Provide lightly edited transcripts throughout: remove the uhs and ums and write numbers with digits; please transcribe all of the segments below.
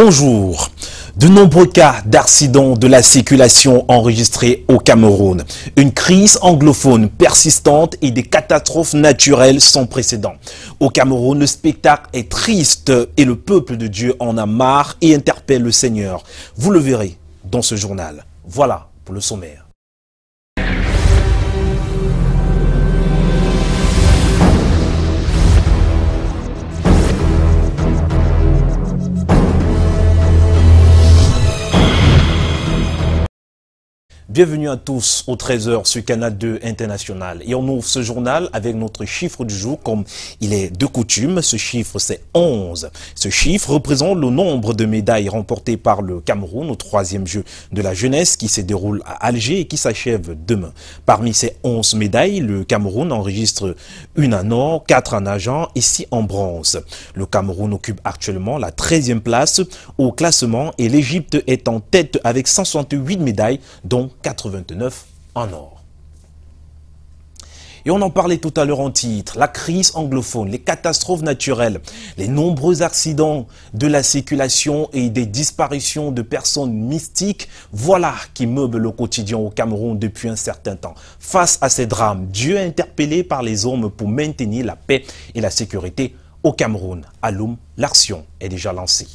Bonjour. De nombreux cas d'accidents de la circulation enregistrés au Cameroun. Une crise anglophone persistante et des catastrophes naturelles sans précédent. Au Cameroun, le spectacle est triste et le peuple de Dieu en a marre et interpelle le Seigneur. Vous le verrez dans ce journal. Voilà pour le sommaire. Bienvenue à tous au 13h sur Canal 2 International. Et on ouvre ce journal avec notre chiffre du jour comme il est de coutume. Ce chiffre, c'est 11. Ce chiffre représente le nombre de médailles remportées par le Cameroun au 3e jeu de la jeunesse qui se déroule à Alger et qui s'achève demain. Parmi ces 11 médailles, le Cameroun enregistre une en or, 4 en argent et 6 en bronze. Le Cameroun occupe actuellement la 13e place au classement et l'Égypte est en tête avec 168 médailles, dont 89 en or. Et on en parlait tout à l'heure en titre, la crise anglophone, les catastrophes naturelles, les nombreux accidents de la circulation et des disparitions de personnes mystiques, voilà qui meuble le quotidien au Cameroun depuis un certain temps. Face à ces drames, Dieu est interpellé par les hommes pour maintenir la paix et la sécurité au Cameroun. À Loum, l'action est déjà lancée.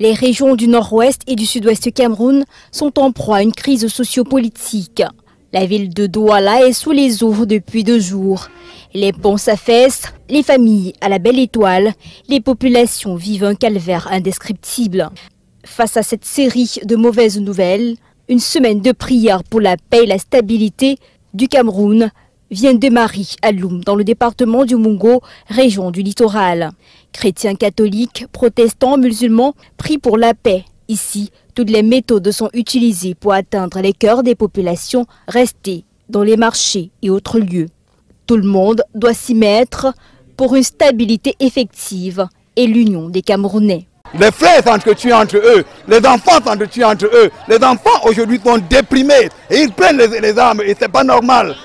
Les régions du nord-ouest et du sud-ouest du Cameroun sont en proie à une crise sociopolitique. La ville de Douala est sous les eaux depuis 2 jours. Les ponts s'affaissent, les familles à la belle étoile, les populations vivent un calvaire indescriptible. Face à cette série de mauvaises nouvelles, une semaine de prière pour la paix et la stabilité du Cameroun vient démarrer à Loum, dans le département du Mungo, région du littoral. Chrétiens, catholiques, protestants, musulmans prient pour la paix. Ici, toutes les méthodes sont utilisées pour atteindre les cœurs des populations restées dans les marchés et autres lieux. Tout le monde doit s'y mettre pour une stabilité effective et l'union des Camerounais. Les frères s'entretuent entre eux, les enfants s'entretuent entre eux. Les enfants aujourd'hui sont déprimés et ils prennent les armes et c'est pas normal.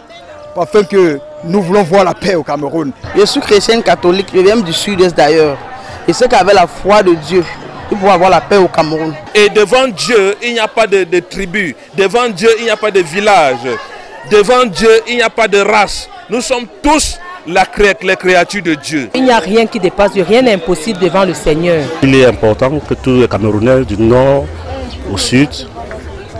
Afin que nous voulons voir la paix au Cameroun. Je suis chrétien catholique, je viens du sud-est d'ailleurs. Et ceux qui avaient la foi de Dieu, ils pourront avoir la paix au Cameroun. Et devant Dieu, il n'y a pas de tribu. Devant Dieu, il n'y a pas de village. Devant Dieu, il n'y a pas de race. Nous sommes tous les créatures de Dieu. Il n'y a rien qui dépasse, rien n'est impossible devant le Seigneur. Il est important que tous les Camerounais du nord au sud,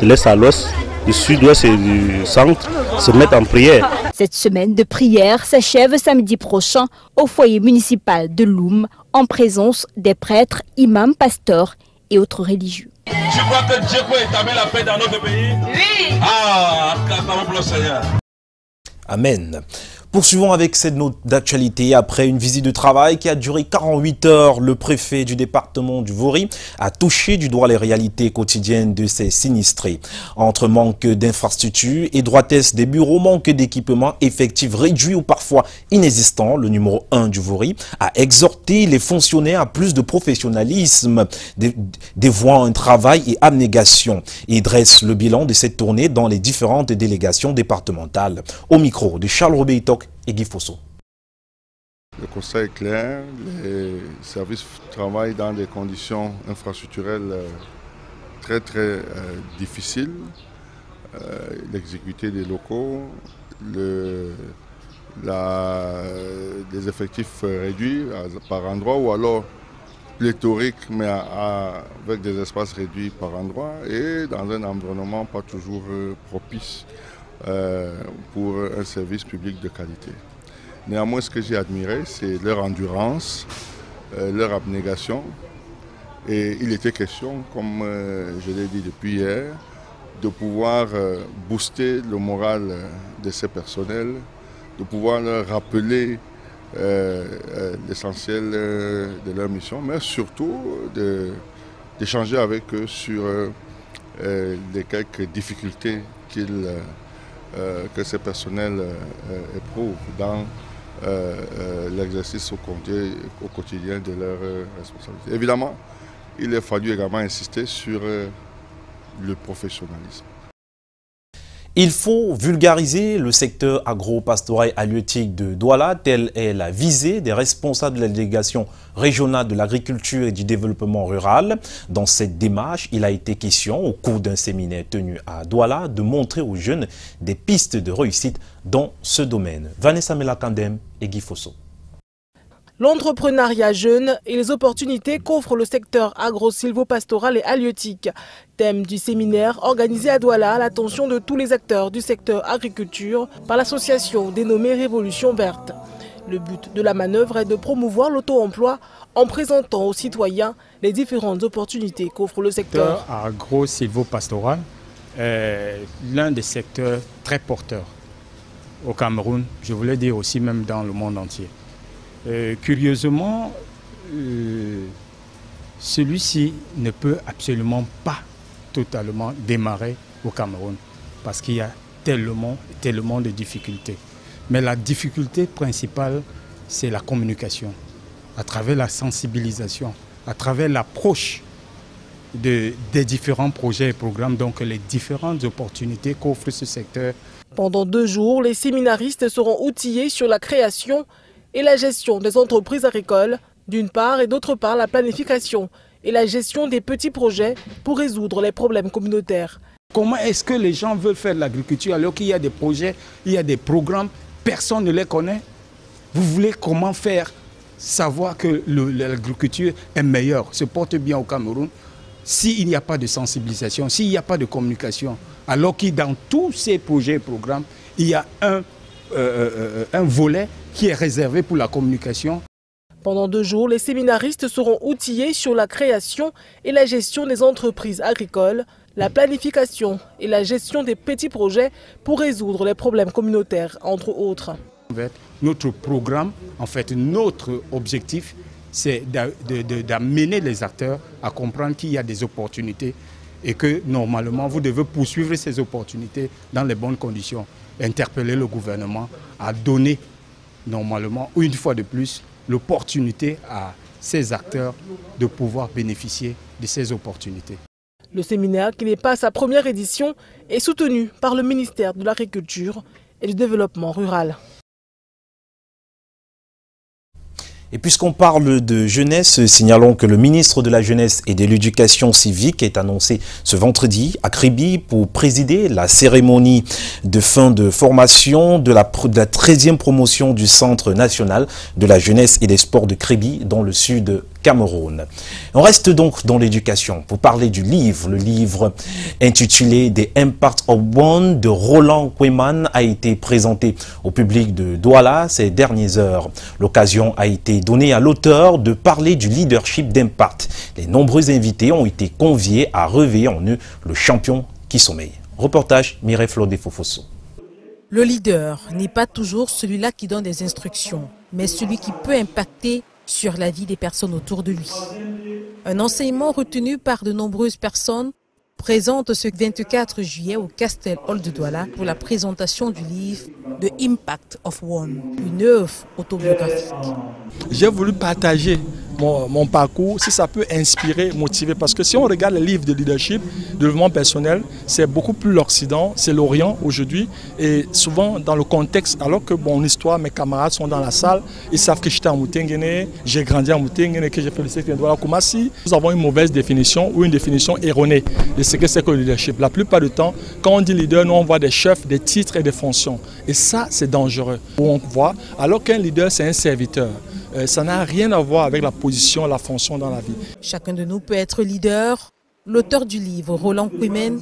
de l'est à l'ouest, du sud-ouest et du centre se mettent en prière. Cette semaine de prière s'achève samedi prochain au foyer municipal de Loum en présence des prêtres, imams, pasteurs et autres religieux. Tu crois que Dieu peut établir la paix dans notre pays? Oui. Ah, acclamons pour le Seigneur. Amen. Poursuivons avec cette note d'actualité. Après une visite de travail qui a duré 48 heures, le préfet du département du Vaury a touché du doigt les réalités quotidiennes de ses sinistrés. Entre manque d'infrastructures, étroitesse des bureaux, manque d'équipements, effectifs réduits ou parfois inexistants, le numéro 1 du Vaury a exhorté les fonctionnaires à plus de professionnalisme, dévouant un travail et abnégation. Il dresse le bilan de cette tournée dans les différentes délégations départementales. Au micro de Charles Robéitok et Guy Fosso. Le constat est clair, les services travaillent dans des conditions infrastructurelles très difficiles. L'exécuté des locaux, les effectifs réduits par endroit ou alors pléthoriques mais avec des espaces réduits par endroit et dans un environnement pas toujours propice pour un service public de qualité. Néanmoins, ce que j'ai admiré, c'est leur endurance, leur abnégation. Et il était question, comme je l'ai dit depuis hier, de pouvoir booster le moral de ces personnels, de pouvoir leur rappeler l'essentiel de leur mission, mais surtout d'échanger avec eux sur les quelques difficultés que ces personnels éprouvent dans l'exercice au quotidien de leurs responsabilités. Évidemment, il a fallu également insister sur le professionnalisme. Il faut vulgariser le secteur agro-pastoral et halieutique de Douala, telle est la visée des responsables de la délégation régionale de l'agriculture et du développement rural. Dans cette démarche, il a été question, au cours d'un séminaire tenu à Douala, de montrer aux jeunes des pistes de réussite dans ce domaine. Vanessa Melakandem et Guy Fosso. L'entrepreneuriat jeune et les opportunités qu'offre le secteur agro-silvopastoral et halieutique. Thème du séminaire organisé à Douala à l'attention de tous les acteurs du secteur agriculture par l'association dénommée Révolution Verte. Le but de la manœuvre est de promouvoir l'auto-emploi en présentant aux citoyens les différentes opportunités qu'offre le secteur. Agro-silvopastoral est l'un des secteurs très porteurs au Cameroun, je voulais dire aussi même dans le monde entier. Curieusement, celui-ci ne peut absolument pas totalement démarrer au Cameroun parce qu'il y a tellement de difficultés. Mais la difficulté principale, c'est la communication, à travers la sensibilisation, à travers l'approche des différents projets et programmes, donc les différentes opportunités qu'offre ce secteur. Pendant 2 jours, les séminaristes seront outillés sur la création et la gestion des entreprises agricoles, d'une part, et d'autre part la planification et la gestion des petits projets pour résoudre les problèmes communautaires. Comment est-ce que les gens veulent faire de l'agriculture alors qu'il y a des projets, il y a des programmes, personne ne les connaît? Vous voulez comment faire savoir que l'agriculture est meilleure, se porte bien au Cameroun, s'il n'y a pas de sensibilisation, s'il n'y a pas de communication, alors que dans tous ces projets et programmes, il y a un volet qui est réservé pour la communication. Pendant 2 jours, les séminaristes seront outillés sur la création et la gestion des entreprises agricoles, la planification et la gestion des petits projets pour résoudre les problèmes communautaires, entre autres. Notre programme, en fait, notre objectif, c'est d'amener les acteurs à comprendre qu'il y a des opportunités et que normalement, vous devez poursuivre ces opportunités dans les bonnes conditions. Interpeller le gouvernement à donner normalement, une fois de plus, l'opportunité à ces acteurs de pouvoir bénéficier de ces opportunités. Le séminaire, qui n'est pas sa première édition, est soutenu par le ministère de l'Agriculture et du Développement rural. Et puisqu'on parle de jeunesse, signalons que le ministre de la Jeunesse et de l'Éducation civique est annoncé ce vendredi à Kribi pour présider la cérémonie de fin de formation de la 13e promotion du Centre national de la jeunesse et des sports de Kribi dans le sud Cameroun. On reste donc dans l'éducation pour parler du livre. Le livre intitulé « The Impact of One » de Roland Kweman a été présenté au public de Douala ces dernières heures. L'occasion a été donnée à l'auteur de parler du leadership d'impact. Les nombreux invités ont été conviés à réveiller en eux le champion qui sommeille. Reportage Mireille Flodé Fofoso. Le leader n'est pas toujours celui-là qui donne des instructions, mais celui qui peut impacter sur la vie des personnes autour de lui. Un enseignement retenu par de nombreuses personnes présente ce 24 juillet au Castel Hall de Douala pour la présentation du livre The Impact of One, une œuvre autobiographique. J'ai voulu partager mon parcours, si ça peut inspirer, motiver, parce que si on regarde les livres de leadership, de développement personnel, c'est beaucoup plus l'Occident, c'est l'Orient aujourd'hui, et souvent dans le contexte, alors que mon histoire, mes camarades sont dans la salle, ils savent que j'étais à Moutengene, j'ai grandi à Moutengene, que j'ai fait le cycle de Douala Koumassi. Nous avons une mauvaise définition ou une définition erronée de ce que c'est que le leadership. La plupart du temps, quand on dit leader, nous on voit des chefs, des titres et des fonctions, et ça c'est dangereux. On voit, alors qu'un leader c'est un serviteur. Ça n'a rien à voir avec la position, la fonction dans la vie. Chacun de nous peut être leader. L'auteur du livre, Roland Kweman,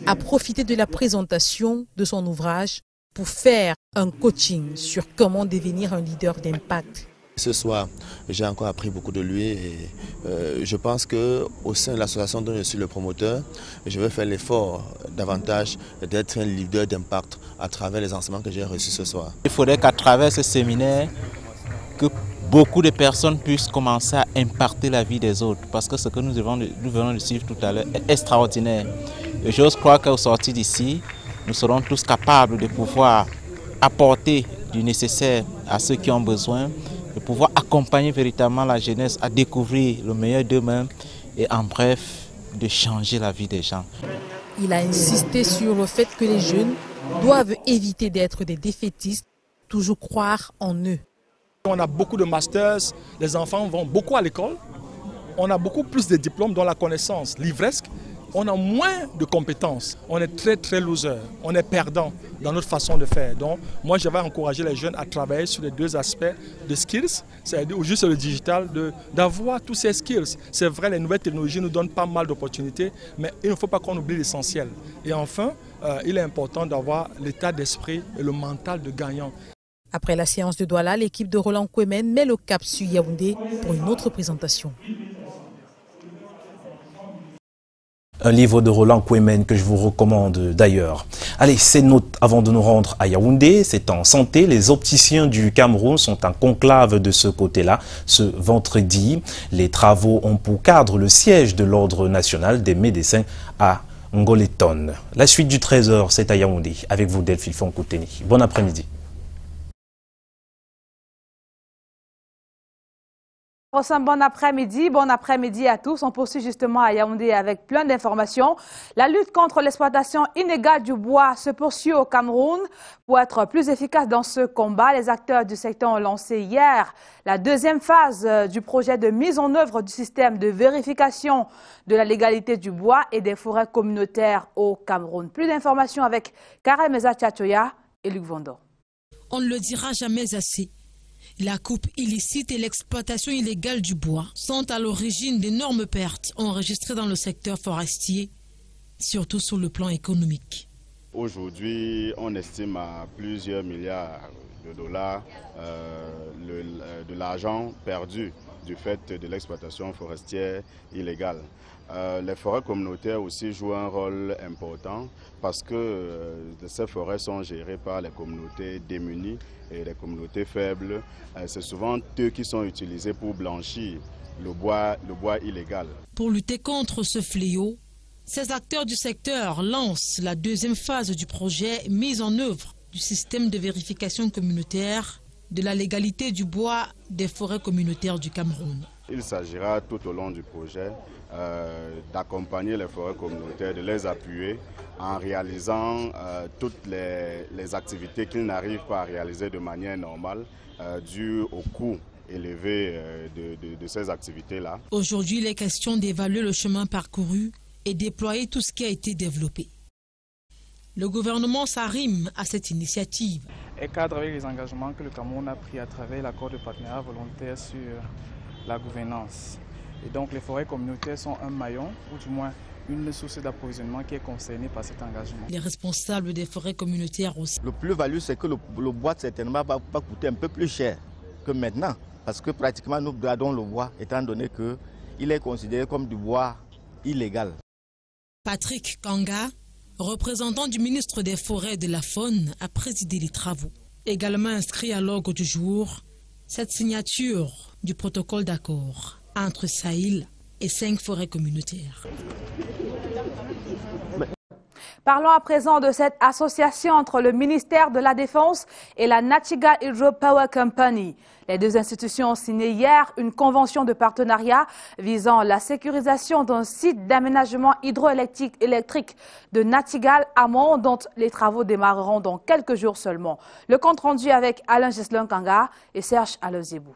a profité de la présentation de son ouvrage pour faire un coaching sur comment devenir un leader d'impact. Ce soir, j'ai encore appris beaucoup de lui et je pense qu'au sein de l'association dont je suis le promoteur, je vais faire l'effort davantage d'être un leader d'impact à travers les enseignements que j'ai reçus ce soir. Il faudrait qu'à travers ce séminaire, que beaucoup de personnes puissent commencer à impacter la vie des autres, parce que ce que nous venons de suivre tout à l'heure est extraordinaire. Et j'ose croire qu'au sortir d'ici, nous serons tous capables de pouvoir apporter du nécessaire à ceux qui ont besoin, de pouvoir accompagner véritablement la jeunesse à découvrir le meilleur d'eux-mêmes et en bref, de changer la vie des gens. Il a insisté sur le fait que les jeunes doivent éviter d'être des défaitistes, toujours croire en eux. On a beaucoup de masters, les enfants vont beaucoup à l'école, on a beaucoup plus de diplômes dans la connaissance livresque, on a moins de compétences, on est très loser, on est perdant dans notre façon de faire. Donc moi je vais encourager les jeunes à travailler sur les deux aspects de skills, c'est-à-dire juste le digital, d'avoir tous ces skills. C'est vrai, les nouvelles technologies nous donnent pas mal d'opportunités, mais il ne faut pas qu'on oublie l'essentiel. Et enfin, il est important d'avoir l'état d'esprit et le mental de gagnant. Après la séance de Douala, l'équipe de Roland Kouemen met le cap sur Yaoundé pour une autre présentation. Un livre de Roland Kouemen que je vous recommande d'ailleurs. Allez, ces notes avant de nous rendre à Yaoundé, c'est en santé. Les opticiens du Cameroun sont en conclave de ce côté-là ce vendredi. Les travaux ont pour cadre le siège de l'Ordre national des médecins à Ngoleton. La suite du 13h, c'est à Yaoundé. Avec vous, Delphine Fonkouteni. Bon après-midi. Bon après-midi à tous. On poursuit justement à Yaoundé avec plein d'informations. La lutte contre l'exploitation inégale du bois se poursuit au Cameroun. Pour être plus efficace dans ce combat, les acteurs du secteur ont lancé hier la deuxième phase du projet de mise en œuvre du système de vérification de la légalité du bois et des forêts communautaires au Cameroun. Plus d'informations avec Karel Meza Tchatoya et Luc Vondo. On ne le dira jamais assez. La coupe illicite et l'exploitation illégale du bois sont à l'origine d'énormes pertes enregistrées dans le secteur forestier, surtout sur le plan économique. Aujourd'hui, on estime à plusieurs milliards de dollars de l'argent perdu du fait de l'exploitation forestière illégale. Les forêts communautaires aussi jouent un rôle important parce que ces forêts sont gérées par les communautés démunies et les communautés faibles. C'est souvent eux qui sont utilisés pour blanchir le bois illégal. Pour lutter contre ce fléau, ces acteurs du secteur lancent la deuxième phase du projet mise en œuvre du système de vérification communautaire de la légalité du bois des forêts communautaires du Cameroun. Il s'agira tout au long du projet d'accompagner les forêts communautaires, de les appuyer en réalisant toutes les activités qu'ils n'arrivent pas à réaliser de manière normale dû au coût élevé de ces activités-là. Aujourd'hui, il est question d'évaluer le chemin parcouru et déployer tout ce qui a été développé. Le gouvernement s'arrime à cette initiative. Et cadre avec les engagements que le Cameroun a pris à travers l'accord de partenariat volontaire sur la gouvernance. Et donc les forêts communautaires sont un maillon, ou du moins une source d'approvisionnement qui est concernée par cet engagement. Les responsables des forêts communautaires aussi. Le plus-value, c'est que le bois certainement va coûter un peu plus cher que maintenant. Parce que pratiquement nous gardons le bois, étant donné qu'il est considéré comme du bois illégal. Patrick Kanga, représentant du ministre des Forêts et de la Faune, a présidé les travaux. Également inscrit à l'ordre du jour, cette signature du protocole d'accord entre Sahel et 5 forêts communautaires. Parlons à présent de cette association entre le ministère de la Défense et la Nachigal Hydro Power Company. Les deux institutions ont signé hier une convention de partenariat visant la sécurisation d'un site d'aménagement hydroélectrique de Nachigal Amont, dont les travaux démarreront dans quelques jours seulement. Le compte rendu avec Alain Gislin Kanga et Serge Alozebou.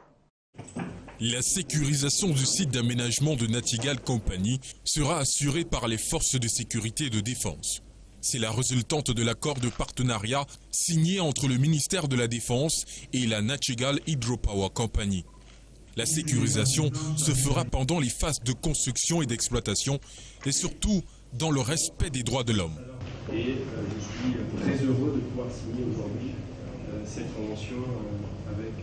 La sécurisation du site d'aménagement de Nachigal Company sera assurée par les forces de sécurité et de défense. C'est la résultante de l'accord de partenariat signé entre le ministère de la Défense et la Nachigal Hydro Power Company. La sécurisation se fera pendant les phases de construction et d'exploitation et surtout dans le respect des droits de l'homme. Et je suis très heureux de pouvoir signer aujourd'hui cette convention avec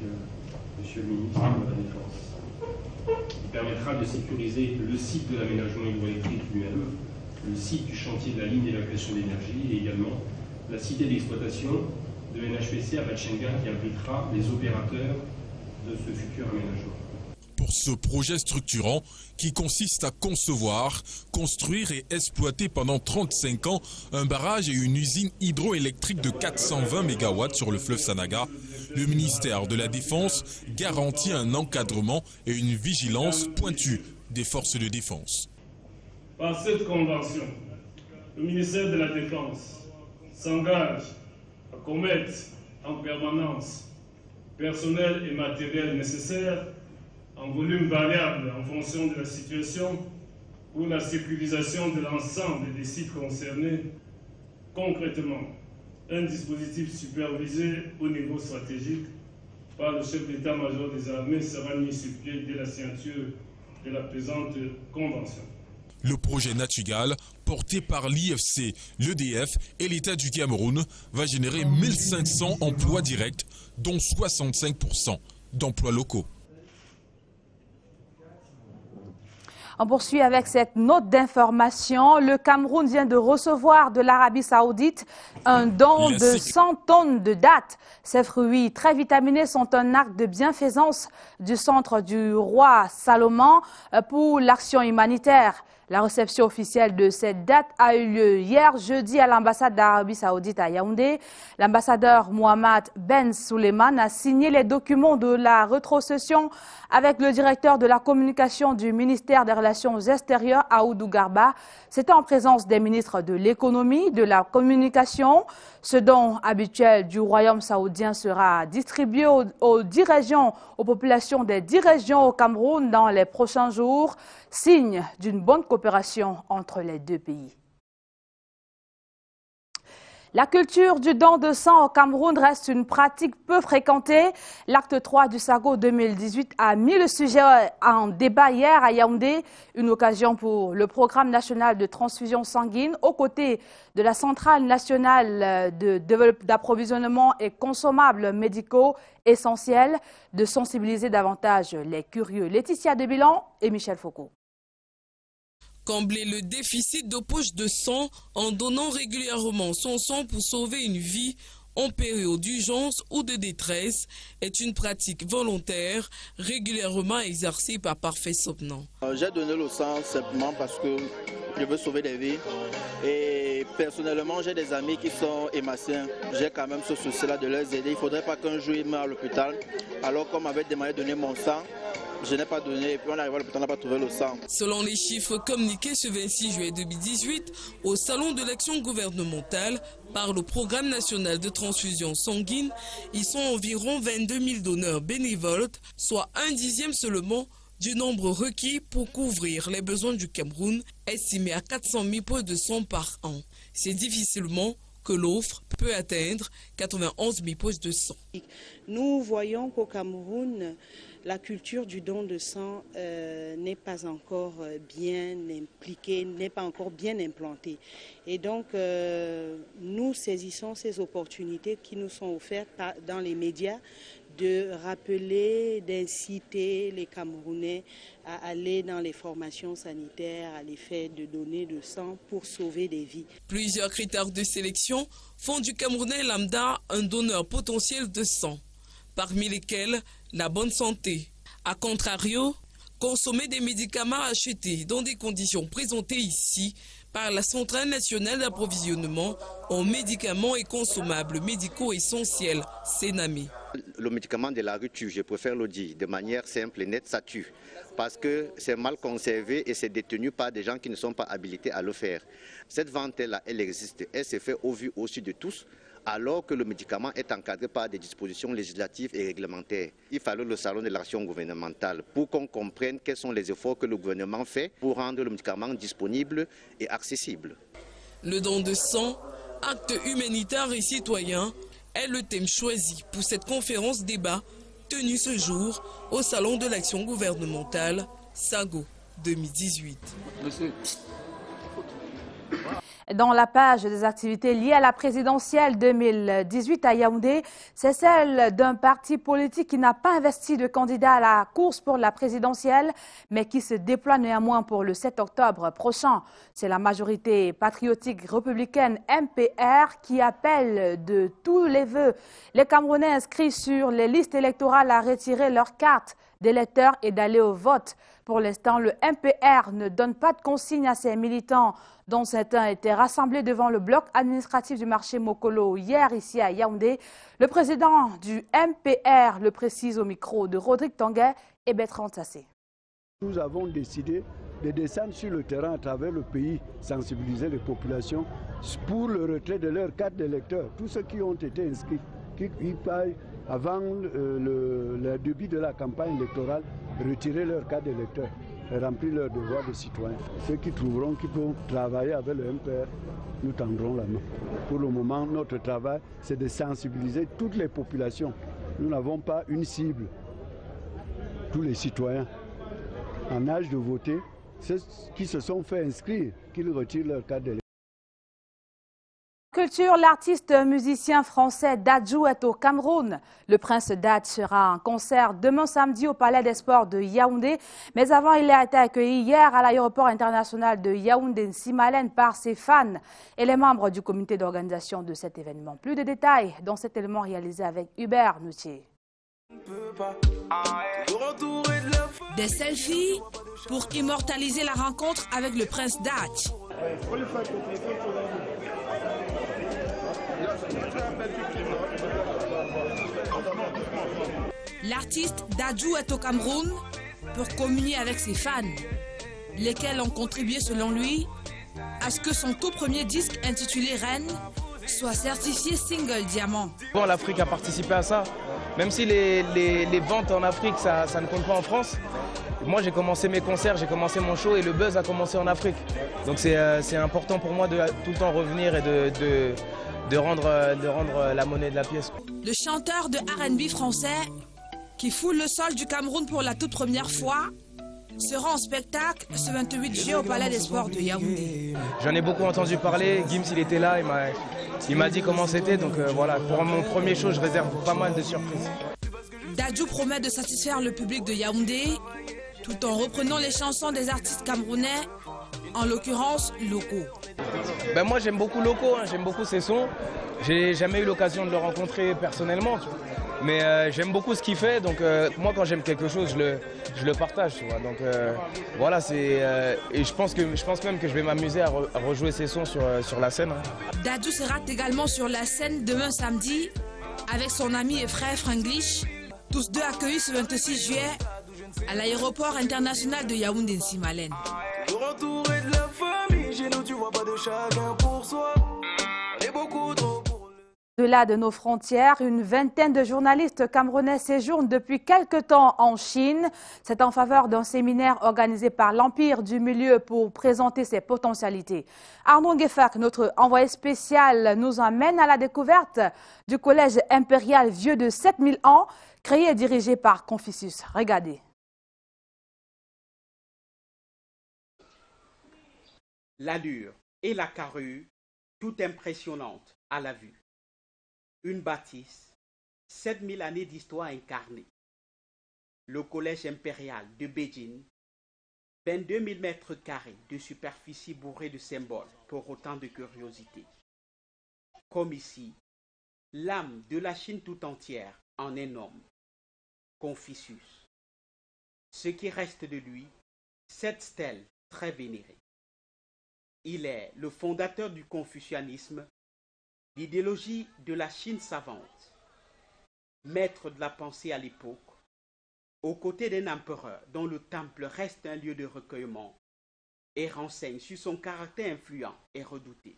Monsieur le ministre de la Défense, qui permettra de sécuriser le site de l'aménagement hydroélectrique lui-même, le site du chantier de la ligne d'évacuation d'énergie et également la cité d'exploitation de NHPC à Batchenga qui abritera les opérateurs de ce futur aménagement. Pour ce projet structurant qui consiste à concevoir, construire et exploiter pendant 35 ans un barrage et une usine hydroélectrique de 420 MW sur le fleuve Sanaga, le ministère de la Défense garantit un encadrement et une vigilance pointue des forces de défense. Par cette convention, le ministère de la Défense s'engage commettent en permanence personnel et matériel nécessaires en volume variable en fonction de la situation pour la sécurisation de l'ensemble des sites concernés. Concrètement, un dispositif supervisé au niveau stratégique par le chef d'état-major des armées sera mis sur pied dès la signature de la présente convention. Le projet Natchigal, porté par l'IFC, l'EDF et l'État du Cameroun, va générer 1500 emplois directs, dont 65% d'emplois locaux. On poursuit avec cette note d'information. Le Cameroun vient de recevoir de l'Arabie Saoudite un don de 100 tonnes de dattes. Ces fruits très vitaminés sont un acte de bienfaisance du Centre du Roi Salomon pour l'action humanitaire. La réception officielle de cette date a eu lieu hier jeudi à l'ambassade d'Arabie Saoudite à Yaoundé. L'ambassadeur Mohamed Ben Suleiman a signé les documents de la rétrocession avec le directeur de la communication du ministère des Relations extérieures, Aoudou Garba. C'était en présence des ministres de l'économie, de la communication. Ce don habituel du royaume saoudien sera distribué aux 10 régions, aux populations des 10 régions au Cameroun dans les prochains jours, signe d'une bonne coopération entre les deux pays. La culture du don de sang au Cameroun reste une pratique peu fréquentée. L'acte 3 du SAGO 2018 a mis le sujet en débat hier à Yaoundé, une occasion pour le programme national de transfusion sanguine aux côtés de la centrale nationale d'approvisionnement et consommables médicaux essentiels de sensibiliser davantage les curieux. Laetitia Debilan et Michel Foucault. Combler le déficit de poche de sang en donnant régulièrement son sang pour sauver une vie en période d'urgence ou de détresse est une pratique volontaire régulièrement exercée par Parfait Sopnan. J'ai donné le sang simplement parce que je veux sauver des vies et personnellement j'ai des amis qui sont hématiens. J'ai quand même ce souci-là de les aider. Il ne faudrait pas qu'un jour ils meurent à l'hôpital alors qu'on m'avait demandé de donner mon sang. Je n'ai pas donné et puis on arrive à l'hôpital, on n'a pas trouvé le sang. Selon les chiffres communiqués ce 26 juillet 2018 au Salon de l'action gouvernementale par le Programme national de transfusion sanguine, ils sont environ 22 000 donneurs bénévoles, soit 1/10 seulement du nombre requis pour couvrir les besoins du Cameroun, estimé à 400 000 poches de sang par an. C'est difficilement que l'offre peut atteindre 91 000 poches de sang. Nous voyons qu'au Cameroun, la culture du don de sang n'est pas encore bien impliquée, n'est pas encore bien implantée. Et donc, nous saisissons ces opportunités qui nous sont offertes dans les médias de rappeler, d'inciter les Camerounais à aller dans les formations sanitaires à l'effet de donner de sang pour sauver des vies. Plusieurs critères de sélection font du Camerounais lambda un donneur potentiel de sang, parmi lesquels la bonne santé. A contrario, consommer des médicaments achetés dans des conditions présentées ici par la Centrale nationale d'approvisionnement en médicaments et consommables médicaux essentiels, CNAME. Le médicament de la rue tue, je préfère le dire de manière simple et nette, ça tue. Parce que c'est mal conservé et c'est détenu par des gens qui ne sont pas habilités à le faire. Cette vente-là, elle existe, elle se fait au vu aussi de tous, alors que le médicament est encadré par des dispositions législatives et réglementaires. Il fallait le salon de l'action gouvernementale pour qu'on comprenne quels sont les efforts que le gouvernement fait pour rendre le médicament disponible et accessible. Le don de sang, acte humanitaire et citoyen, est le thème choisi pour cette conférence débat tenue ce jour au Salon de l'action gouvernementale SAGO 2018. Monsieur. Dans la page des activités liées à la présidentielle 2018 à Yaoundé, c'est celle d'un parti politique qui n'a pas investi de candidat à la course pour la présidentielle, mais qui se déploie néanmoins pour le 7 octobre prochain. C'est la majorité patriotique républicaine MPR qui appelle de tous les vœux les Camerounais inscrits sur les listes électorales à retirer leur carte d'électeurs et d'aller au vote. Pour l'instant, le MPR ne donne pas de consigne à ses militants, dont certains étaient rassemblés devant le bloc administratif du marché Mokolo hier ici à Yaoundé. Le président du MPR le précise au micro de Rodrigue Tanguay et Bertrand Tassé. Nous avons décidé de descendre sur le terrain à travers le pays, sensibiliser les populations pour le retrait de leurs cartes d'électeurs. Tous ceux qui ont été inscrits, qui paient avant le début de la campagne électorale, retirer leurs cartes d'électeurs et remplir leurs devoirs de citoyens. Ceux qui trouveront qu'ils peuvent travailler avec le MPR, nous tendrons la main. Pour le moment, notre travail, c'est de sensibiliser toutes les populations. Nous n'avons pas une cible. Tous les citoyens en âge de voter, ceux qui se sont fait inscrire, qu'ils retirent leur carte d'électeur. Culture, l'artiste musicien français Dadju est au Cameroun. Le prince Dad sera en concert demain samedi au Palais des Sports de Yaoundé. Mais avant, il a été accueilli hier à l'aéroport international de Yaoundé-Nsimalen par ses fans et les membres du comité d'organisation de cet événement. Plus de détails dans cet élément réalisé avec Hubert Noutier. Des selfies pour immortaliser la rencontre avec le prince Dad. L'artiste Dadju est au Cameroun pour communier avec ses fans, lesquels ont contribué selon lui à ce que son tout premier disque intitulé Reine soit certifié single diamant. Bon, l'Afrique a participé à ça, même si les ventes en Afrique ça ne compte pas en France. Moi j'ai commencé mes concerts, j'ai commencé mon show et le buzz a commencé en Afrique. Donc c'est important pour moi de tout le temps revenir et de rendre la monnaie de la pièce. Le chanteur de R&B français qui foule le sol du Cameroun pour la toute première fois sera en spectacle ce 28 juillet au Palais des Sports de Yaoundé. J'en ai beaucoup entendu parler, Gims il était là, il m'a dit comment c'était, donc voilà, pour mon premier show je réserve pas mal de surprises. Dadju promet de satisfaire le public de Yaoundé tout en reprenant les chansons des artistes camerounais, en l'occurrence locaux. Ben moi j'aime beaucoup locaux, j'aime beaucoup ces sons. J'ai jamais eu l'occasion de le rencontrer personnellement, mais j'aime beaucoup ce qu'il fait. Donc moi quand j'aime quelque chose, je le partage. Tu vois. Donc voilà, et je pense même que je vais m'amuser à rejouer ces sons sur la scène. Dadju sera également sur la scène demain samedi avec son ami et frère Franglish, tous deux accueillis ce 26 juillet à l'aéroport international de Yaoundé-Nsimalen. Au-delà de nos frontières, une vingtaine de journalistes camerounais séjournent depuis quelque temps en Chine. C'est en faveur d'un séminaire organisé par l'Empire du Milieu pour présenter ses potentialités. Arnaud Gueffak, notre envoyé spécial, nous emmène à la découverte du collège impérial vieux de 7000 ans, créé et dirigé par Confucius. Regardez. L'allure et la carrure, tout impressionnante à la vue. Une bâtisse, 7000 années d'histoire incarnée. Le collège impérial de Beijing, 22 000 mètres carrés de superficie bourrée de symboles pour autant de curiosité. Comme ici, l'âme de la Chine tout entière en un homme, Confucius. Ce qui reste de lui, cette stèle très vénérée. Il est le fondateur du confucianisme, l'idéologie de la Chine savante, maître de la pensée à l'époque, aux côtés d'un empereur dont le temple reste un lieu de recueillement et renseigne sur son caractère influent et redouté.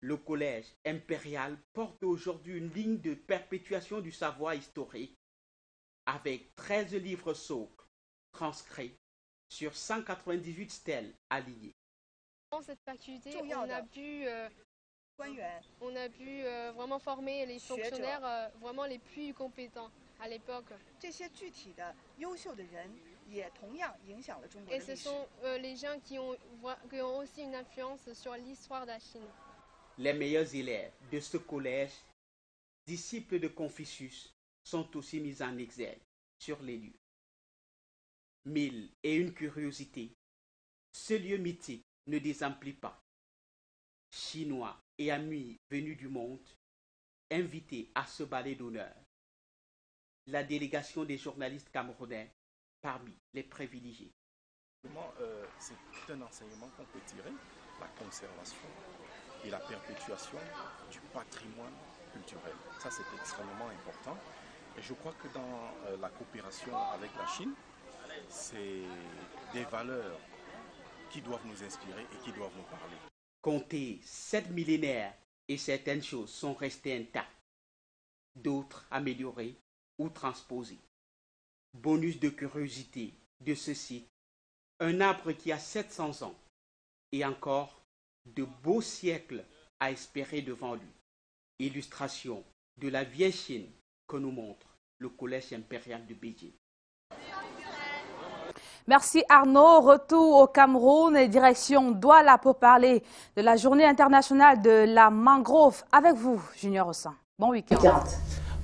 Le collège impérial porte aujourd'hui une ligne de perpétuation du savoir historique avec 13 livres socles transcrits sur 198 stèles alignées. Dans cette faculté, on a pu vraiment former les fonctionnaires vraiment les plus compétents à l'époque. Et ce sont les gens qui ont aussi une influence sur l'histoire de la Chine. Les meilleurs élèves de ce collège, disciples de Confucius, sont aussi mis en exergue sur les lieux. 1001 curiosités. Ce lieu mythique ne désemplit pas. Chinois et amis venus du monde, invités à ce ballet d'honneur. La délégation des journalistes camerounais parmi les privilégiés. C'est un enseignement qu'on peut tirer, la conservation et la perpétuation du patrimoine culturel. Ça, c'est extrêmement important. Et je crois que dans la coopération avec la Chine, c'est des valeurs qui doivent nous inspirer et qui doivent nous parler. Comptez 7 millénaires et certaines choses sont restées intactes, d'autres améliorées ou transposées. Bonus de curiosité de ce site, un arbre qui a 700 ans et encore de beaux siècles à espérer devant lui. Illustration de la vieille Chine que nous montre le Collège impérial de Beijing. Merci Arnaud. Retour au Cameroun et direction Douala pour parler de la journée internationale de la mangrove. Avec vous, Junior Ossan. Bon week-end.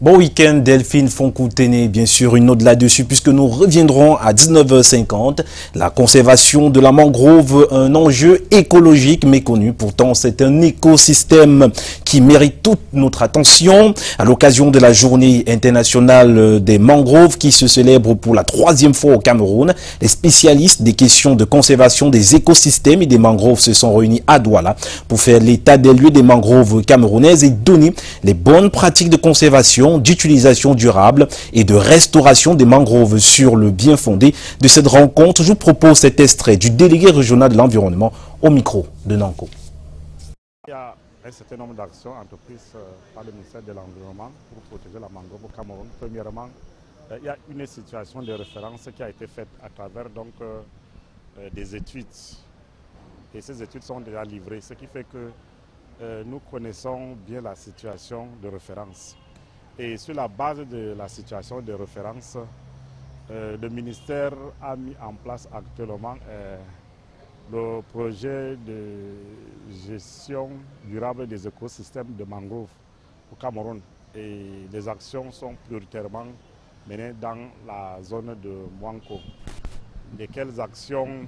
Bon week-end, Delphine Fonkoutene, bien sûr, une note là-dessus, puisque nous reviendrons à 19h50. La conservation de la mangrove, un enjeu écologique méconnu. Pourtant, c'est un écosystème qui mérite toute notre attention. À l'occasion de la journée internationale des mangroves qui se célèbre pour la 3e fois au Cameroun, les spécialistes des questions de conservation des écosystèmes et des mangroves se sont réunis à Douala pour faire l'état des lieux des mangroves camerounaises et donner les bonnes pratiques de conservation, d'utilisation durable et de restauration des mangroves. Sur le bien fondé de cette rencontre, je vous propose cet extrait du délégué régional de l'environnement au micro de Nanko. Il y a un certain nombre d'actions entreprises par le ministère de l'Environnement pour protéger la mangrove au Cameroun. Premièrement, il y a une situation de référence qui a été faite à travers des études. Et ces études sont déjà livrées, ce qui fait que nous connaissons bien la situation de référence. Et sur la base de la situation de référence, le ministère a mis en place actuellement le projet de gestion durable des écosystèmes de mangroves au Cameroun. Et les actions sont prioritairement menées dans la zone de Mouanko. Lesquelles actions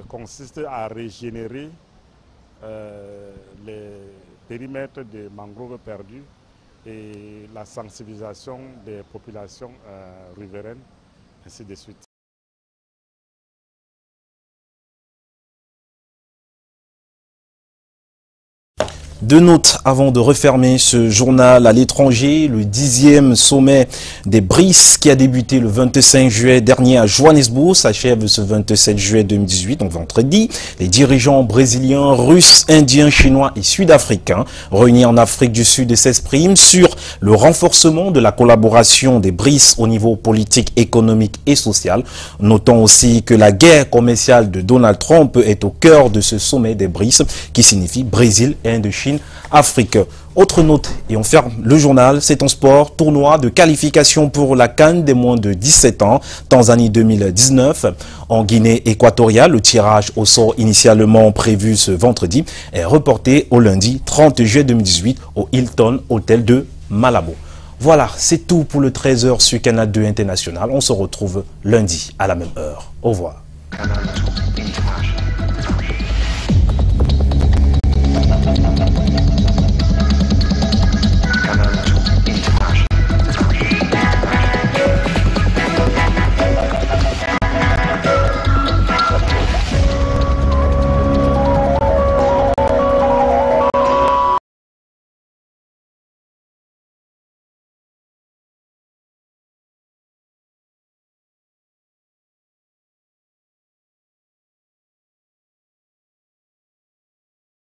consistent à régénérer les périmètres de mangroves perdus et la sensibilisation des populations riveraines, ainsi de suite. Deux notes avant de refermer ce journal à l'étranger. Le 10e sommet des BRICS qui a débuté le 25 juillet dernier à Johannesburg s'achève ce 27 juillet 2018, donc vendredi. Les dirigeants brésiliens, russes, indiens, chinois et sud-africains réunis en Afrique du Sud s'expriment sur le renforcement de la collaboration des BRICS au niveau politique, économique et social. Notons aussi que la guerre commerciale de Donald Trump est au cœur de ce sommet des BRICS qui signifie Brésil, Indochine, Afrique. Autre note, et on ferme le journal, c'est en sport, tournoi de qualification pour la CAN des moins de 17 ans, Tanzanie 2019. En Guinée équatoriale, le tirage au sort initialement prévu ce vendredi est reporté au lundi 30 juillet 2018 au Hilton Hotel de Malabo. Voilà, c'est tout pour le 13h sur Canal 2 International. On se retrouve lundi à la même heure. Au revoir.